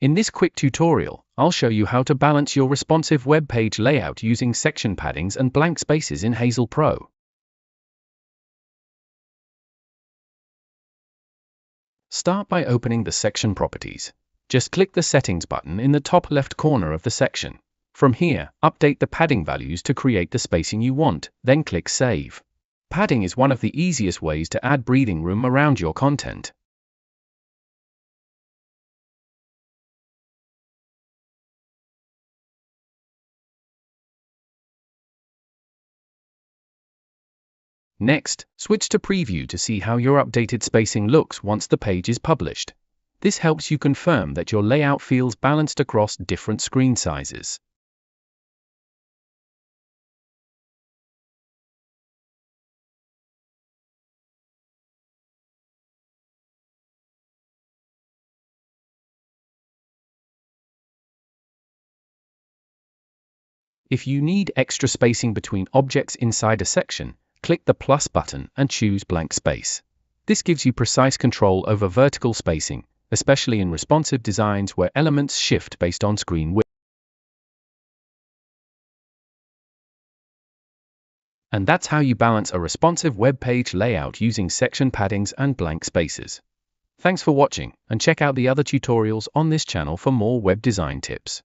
In this quick tutorial, I'll show you how to balance your responsive web page layout using section paddings and blank spaces in Hazel Pro. Start by opening the section properties. Just click the Settings button in the top left corner of the section. From here, update the padding values to create the spacing you want, then click Save. Padding is one of the easiest ways to add breathing room around your content. Next, switch to Preview to see how your updated spacing looks once the page is published. This helps you confirm that your layout feels balanced across different screen sizes. If you need extra spacing between objects inside a section, click the plus button and choose blank space. This gives you precise control over vertical spacing, especially in responsive designs where elements shift based on screen width. And that's how you balance a responsive web page layout using section paddings and blank spaces. Thanks for watching, and check out the other tutorials on this channel for more web design tips.